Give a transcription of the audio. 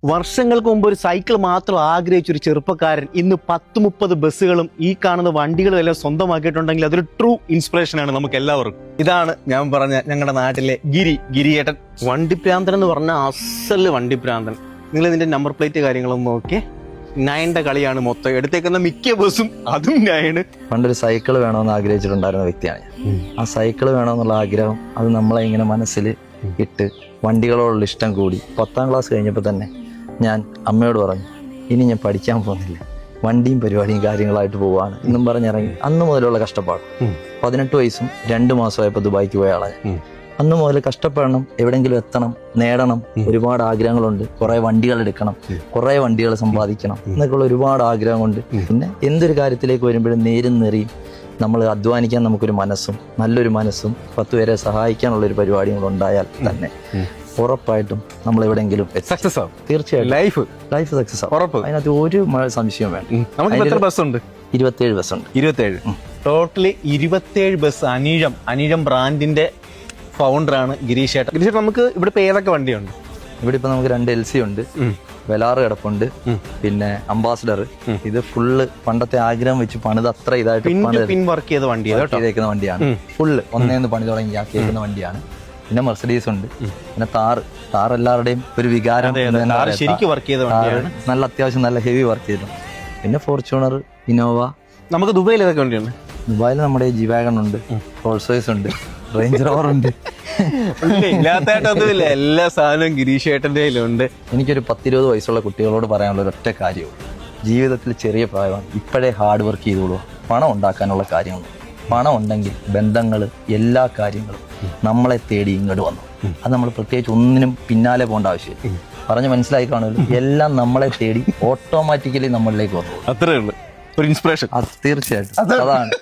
വർഷങ്ങൾക്ക് മുമ്പ് ഒരു സൈക്കിൾ മാത്രം ആഗ്രഹിച്ച ഒരു ചെറുപ്പക്കാരൻ ഇന്ന് 10-30 ബസ്സുകളും ഈ കാണുന്ന വണ്ടികളും എല്ലാം സ്വന്തമാക്കിയിട്ടുണ്ടെങ്കിൽ അതൊരു ട്രൂ ഇൻസ്പിറേഷനാണ് നമുക്ക് എല്ലാവർക്കും. ഇതാണ് ഞാൻ പറഞ്ഞ ഞങ്ങളുടെ നാട്ടിലെ ഗിരിയേട്ടൻ. വണ്ടിപ്രാന്തൻ എന്ന് പറഞ്ഞാൽ അസല് വണ്ടിപ്രാന്തൻ. നിങ്ങൾ ഇതിന്റെ നമ്പർ പ്ലേറ്റ് കാര്യങ്ങളൊന്നും നോക്കിയേ. 9ന്റെ കളിയാണ് മൊത്തം എടുത്തേക്കുന്ന മിക്ക ബസ്സും, അതും 9. പണ്ടൊരു സൈക്കിൾ വേണമെന്ന് ആഗ്രഹിച്ചിട്ടുണ്ടായിരുന്ന വ്യക്തിയാണ് ഞാൻ. ആ സൈക്കിൾ വേണമെന്നുള്ള ആഗ്രഹം അത് നമ്മളെ ഇങ്ങനെ മനസ്സിൽ ഇട്ട് വണ്ടികളോടുള്ള ഇഷ്ടം കൂടി 10ാം ക്ലാസ് കഴിഞ്ഞപ്പോൾ തന്നെ ഞാൻ അമ്മയോട് പറഞ്ഞു, ഇനി ഞാൻ പഠിക്കാൻ പോകുന്നില്ല, വണ്ടിയും പരിപാടിയും കാര്യങ്ങളായിട്ട് പോവാണ് എന്നും പറഞ്ഞിറങ്ങി. അന്ന് മുതലുള്ള കഷ്ടപ്പാട്. 18 വയസ്സും 2 മാസമായപ്പോൾ ദുബായിക്ക് പോയ ആളാണ്. അന്ന് മുതൽ കഷ്ടപ്പെടണം, എവിടെയെങ്കിലും എത്തണം, നേടണം, ഒരുപാട് ആഗ്രഹങ്ങളുണ്ട്. കുറെ വണ്ടികൾ എടുക്കണം, കുറെ വണ്ടികൾ സമ്പാദിക്കണം എന്നൊക്കെയുള്ള ഒരുപാട് ആഗ്രഹമുണ്ട്. പിന്നെ എന്തൊരു കാര്യത്തിലേക്ക് വരുമ്പോഴും നേരും നെറിയും നമ്മൾ അധ്വാനിക്കാൻ നമുക്കൊരു മനസ്സും നല്ലൊരു മനസ്സും 10 പേരെ സഹായിക്കാനുള്ളൊരു പരിപാടിയും കൂടെ ഉണ്ടായാൽ തന്നെ ഉറപ്പായിട്ടും നമ്മൾ എവിടെയെങ്കിലും സക്സസ് ആവും. തീർച്ചയായിട്ടും ലൈഫ് സക്സസ് ആവും. ഉറപ്പ്. അതിനകത്ത് ഒരു സംശയവും വേണ്ട. നമുക്ക് എത്ര ബസ്സുണ്ട്? 27 ബസ്സുണ്ട്. 27 ടോട്ടലി 27 ബസ്. അനീഴം ബ്രാൻഡിന്റെ ഫൗണ്ടറാണ് ഗിരീഷ് ചേട്ടൻ. ഗിരീഷ് ചേട്ടൻ, നമുക്ക് ഇവിടെ ഇപ്പൊ ഏതൊക്കെ വണ്ടിയുണ്ട്? ഇവിടെ ഇപ്പൊ നമുക്ക് 2 LC ഉണ്ട്, വെലാറ് കിടപ്പുണ്ട്, പിന്നെ അംബാസിഡർ. ഇത് ഫുള്ള് പണ്ടത്തെ ആഗ്രഹം വെച്ച് പണിത് അത്ര ഇതായിട്ട് വർക്ക് ചെയ്ത വണ്ടിയാണ്. വണ്ടിയാണ്. ഫുള്ള് ഒന്നേന്ന് പണി തുടങ്ങി ആക്കിയേക്കുന്ന വണ്ടിയാണ്. പിന്നെ മെർസിഡീസ് ഉണ്ട്, പിന്നെ താർ എല്ലാവരുടെയും ഒരു വികാരം. ശരിക്കും വർക്ക് ചെയ്ത വണ്ടിയാണ്. നല്ല അത്യാവശ്യം നല്ല ഹെവി വർക്ക് ചെയ്തു. പിന്നെ ഫോർച്യൂണർ, ഇന്നോവ. നമുക്ക് ദുബായിൽ ഏതൊക്കെ വണ്ടിയാണ്? ദുബായിൽ നമ്മുടെ G-Wagon ഉണ്ട്, റോൾസ് റോയ്സ് ഉണ്ട്, റേഞ്ച് റോവർ ഉണ്ട്. ഇല്ലാത്തായിട്ടൊന്നുമില്ല, എല്ലാ സാധനവും ഗിരീഷ് ചേട്ടന്റെ കയ്യിലുണ്ട്. എനിക്കൊരു 10-20 വയസ്സുള്ള കുട്ടികളോട് പറയാനുള്ള ഒരൊറ്റ കാര്യവും, ജീവിതത്തിൽ ചെറിയ പ്രായമാണ്, ഇപ്പോഴേ ഹാർഡ് വർക്ക് ചെയ്തോളൂ. പണം ഉണ്ടാക്കാനുള്ള കാര്യങ്ങൾ, പണം ഉണ്ടെങ്കിൽ ബന്ധങ്ങൾ, എല്ലാ കാര്യങ്ങളും നമ്മളെ തേടി ഇങ്ങോട്ട് വന്നു. അത് നമ്മൾ പ്രത്യേകിച്ച് ഒന്നിനും പിന്നാലെ പോകേണ്ട ആവശ്യമില്ല. പറഞ്ഞ് മനസ്സിലായി കാണുമല്ലോ, എല്ലാം നമ്മളെ തേടി ഓട്ടോമാറ്റിക്കലി നമ്മളിലേക്ക് വന്നു. അത്രേ ഉള്ളൂ ഒരു ഇൻസ്പിറേഷൻ. അത് തീർച്ചയായിട്ടും അതാണ്.